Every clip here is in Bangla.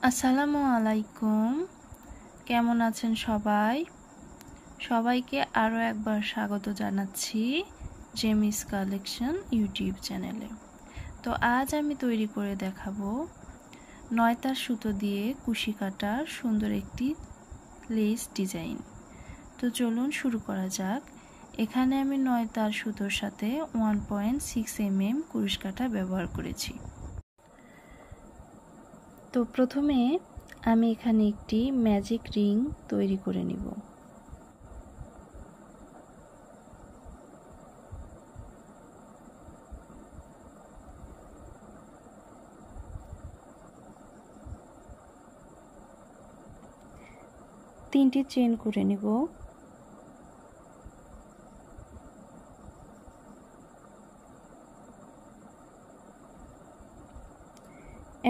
আসসালামু আলাইকুম। কেমন আছেন সবাই? সবাইকে আরও একবার স্বাগত জানাচ্ছি জেমিস কালেকশন ইউটিউব চ্যানেলে। তো আজ আমি তৈরি করে দেখাবো 9 তার সুতো দিয়ে কুশি কাটার সুন্দর একটি লেস ডিজাইন। তো চলুন শুরু করা যাক। এখানে আমি 9 তার সুতোর সাথে 1.6 mm কুশি কাটা ব্যবহার করেছি। তো প্রথমে আমি এখানে একটি ম্যাজিক রিং তৈরি করে নিব। তিনটি চেন করে নিব।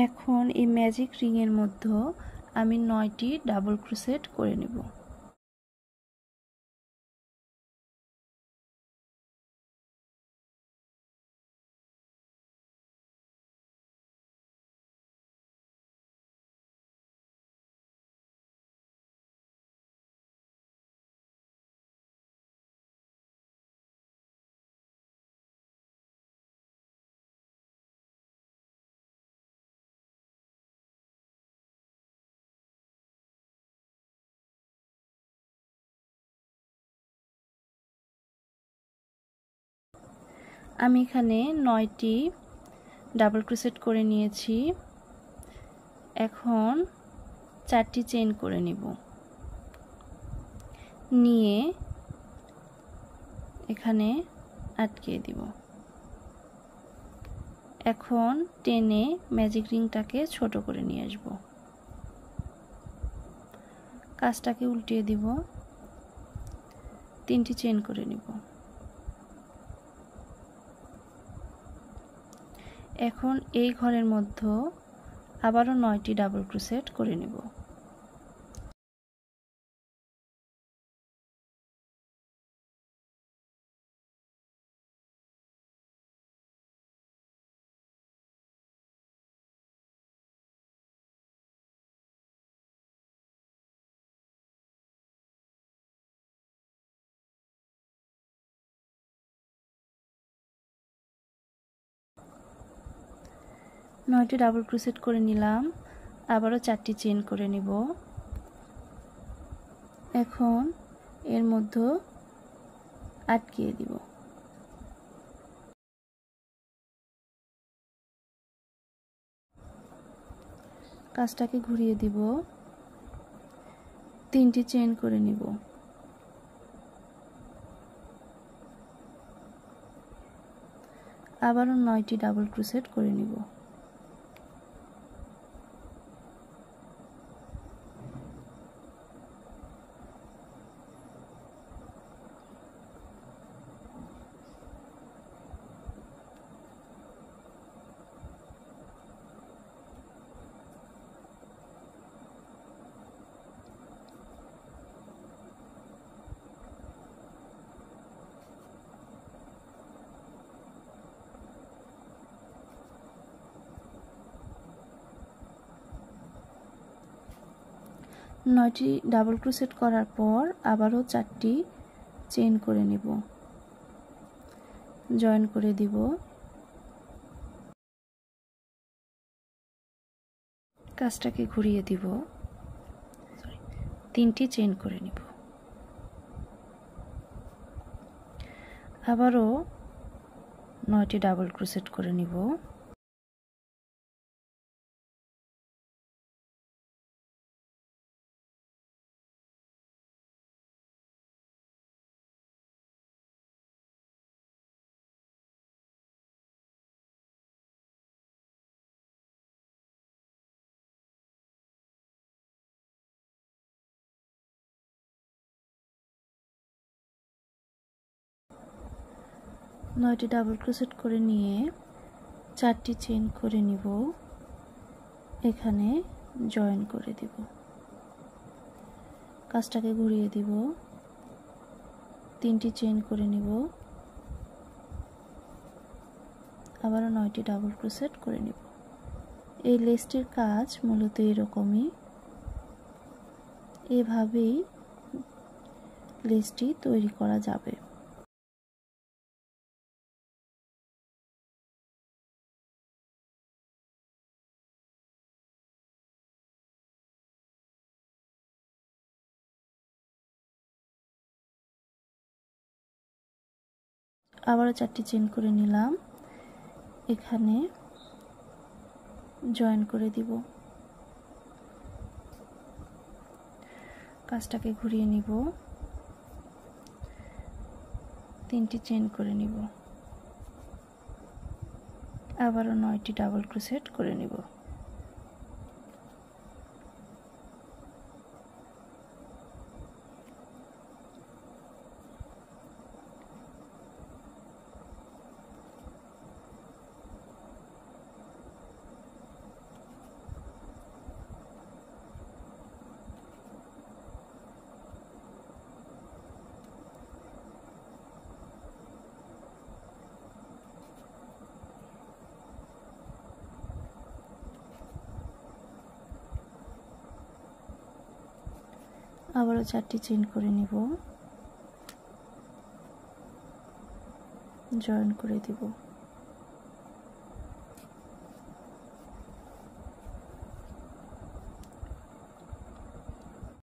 এখন এই ম্যাজিক রিং এর মধ্যে আমি 9টি ডাবল ক্রোশেট করে নিব। আমি এখানে 9টি ডাবল ক্রোশেট করে নিয়েছি। এখন 4টি চেইন করে নিব। নিয়ে এখানে আটকে দিব। এখন টেনে ম্যাজিক রিংটাকে ছোট করে নিয়ে আসব। কাজটাকে উল্টিয়ে দিব। 3টি চেইন করে নিব। এখন এই ঘরের মধ্যে আবারও 9টি ডাবল ক্রোশেট করে নিব। নয়টি ডাবল ক্রোশেট করে নিলাম। আবারও 4টি চেইন করে নিব। এখন এর মধ্যে আটকিয়ে দিব। কাজটাকে ঘুরিয়ে দিব। 3টি চেইন করে নিব। আবারও 9টি ডাবল ক্রোশেট করে নিব। নয়টি ডাবল ক্রোশেট করার পর আবারও 4টি চেইন করে নিব। জয়েন করে দিব। কাজটাকে ঘুরিয়ে দিব। 3টি চেইন করে নিব। আবারও 9টি ডাবল ক্রোশেট করে নিব। নয়টি ডাবল ক্রোশেট করে নিয়ে 4টি চেইন করে নিব। এখানে জয়েন করে দিব। কাজটাকে ঘুরিয়ে দিব। 3টি চেইন করে নিব। আবারও 9টি ডাবল ক্রোশেট করে নিব। এই লেসটির কাজ মূলত এরকমই, এভাবেই লেসটি তৈরি করা যাবে। আবারও 4টি চেন করে নিলাম, এখানে জয়েন করে দিব। কাজটাকে ঘুরিয়ে নিব, 3টি চেন করে নিব, আবারও 9টি ডাবল ক্রোশেট করে নিব। আবারও 4টি চেন করে নিব, জয়েন করে দিব।